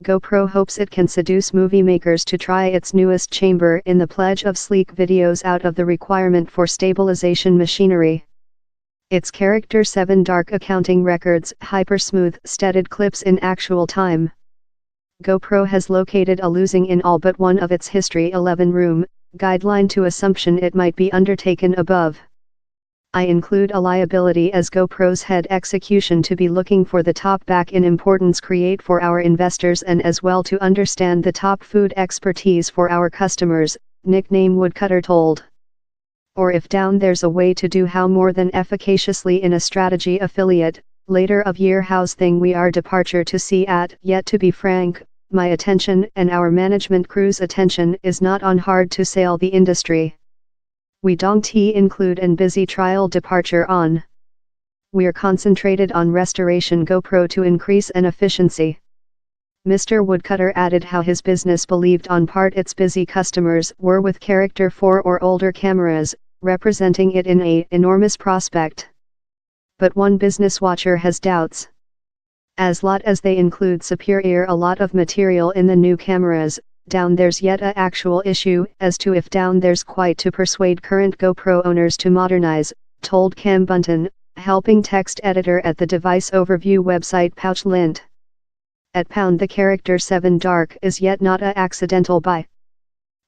GoPro hopes it can seduce movie makers to try its newest chamber in the pledge of sleek videos out of the requirement for stabilization machinery. Its Character 7 Dark accounting records hyper-smooth steadied clips in actual time. GoPro has located a losing in all but one of its History 11 room, guideline to assumption it might be undertaken above. I include a liability as GoPro's head execution to be looking for the top back in importance create for our investors and as well to understand the top food expertise for our customers, nickname Woodcutter told. Or if down there's a way to do how more than efficaciously in a strategy affiliate, later of year house thing we are departure to see at yet to be frank, my attention and our management crew's attention is not on hard to sail the industry. We don't include and busy trial departure on. We're concentrated on restoration GoPro to increase an efficiency. Mr. Woodcutter added how his business believed on part its busy customers were with Character 4 or older cameras, representing it in a enormous prospect. But one business watcher has doubts. As lot as they include superior a lot of material in the new cameras, down there's yet a actual issue as to if down there's quite to persuade current GoPro owners to modernize, told Cam Bunton, helping text editor at the device overview website Pouchlint. At pound the Character 7 Dark is yet not a accidental buy.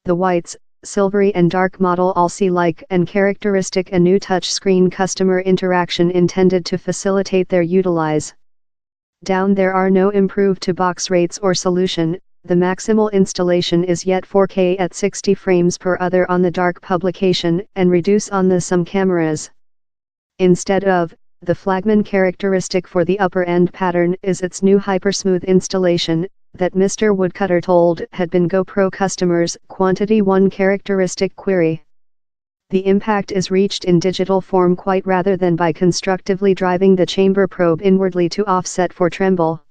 The whites, silvery and dark model all see like and characteristic a new touchscreen customer interaction intended to facilitate their utilize. Down there are no improved to box rates or solution. The maximal installation is yet 4K at 60 frames per other on the dark publication and reduce on the some cameras. Instead of, the flagman characteristic for the upper end pattern is its new hypersmooth installation, that Mr. Woodcutter told had been GoPro customers' quantity one characteristic query. The impact is reached in digital form quite rather than by constructively driving the chamber probe inwardly to offset for tremble.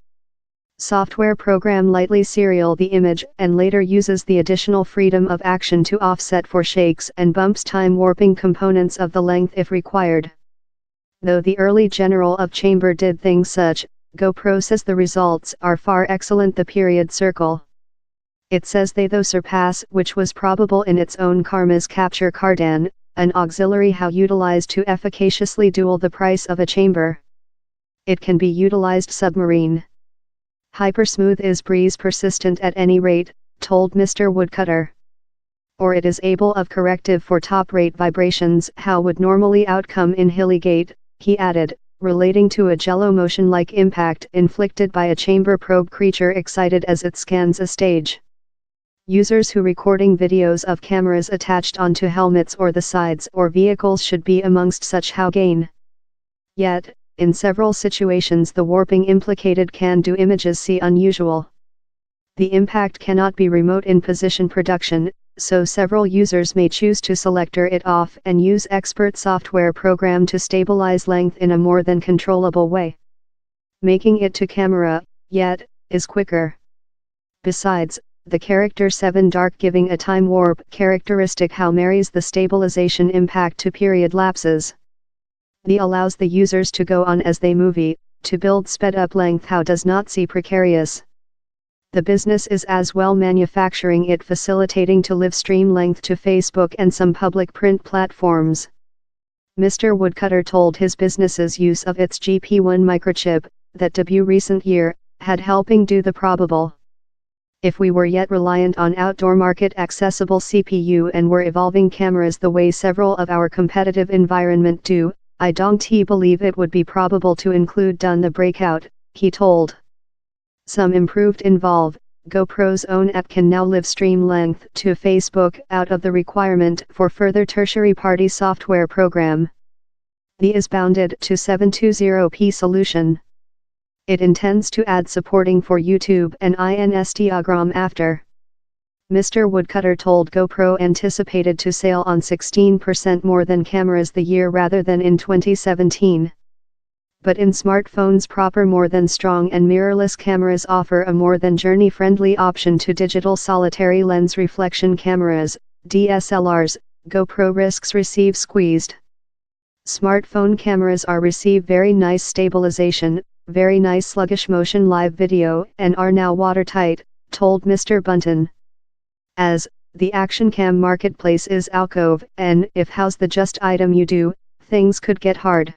Software program lightly serial the image and later uses the additional freedom of action to offset for shakes and bumps time warping components of the length if required. Though the early general of chamber did things such, GoPro says the results are far excellent the period circle. It says they though surpass which was probable in its own karma's capture Cardan, an auxiliary how utilized to efficaciously dual the price of a chamber. It can be utilized submarine. Hypersmooth is breeze persistent at any rate, told Mr. Woodcutter. Or it is able of corrective for top rate vibrations how would normally outcome in hilly gate, he added, relating to a jello motion like impact inflicted by a chamber probe creature excited as it scans a stage. Users who recording videos of cameras attached onto helmets or the sides or vehicles should be amongst such how gain. Yet, in several situations the warping implicated can do images see unusual. The impact cannot be remote in position production, so several users may choose to selector it off and use expert software program to stabilize length in a more than controllable way. Making it to camera, yet, is quicker. Besides, the Character 7 Dark giving a time warp characteristic how marries the stabilization impact to period lapses. The allows the users to go on as they movie, to build sped up length how does not see precarious. The business is as well manufacturing it facilitating to live stream length to Facebook and some public print platforms. Mr. Woodcutter told his business's use of its GP1 microchip, that debut recent year, had helping do the probable. If we were yet reliant on outdoor market accessible CPU and were evolving cameras the way several of our competitive environment do, I don't believe it would be probable to include done the breakout, he told. Some improved involve, GoPro's own app can now live stream length to Facebook out of the requirement for further tertiary party software program. The is bounded to 720p solution. It intends to add supporting for YouTube and Instagram after. Mr. Woodcutter told GoPro anticipated to sell on 16% more than cameras the year rather than in 2017. But in smartphones proper more than strong and mirrorless cameras offer a more than journey-friendly option to digital solitary lens reflection cameras, DSLRs, GoPro risks receive squeezed. Smartphone cameras are receive very nice stabilization, very nice sluggish motion live video and are now watertight, told Mr. Bunton. As the action cam marketplace is alcove, and if how's the just item you do, things could get hard.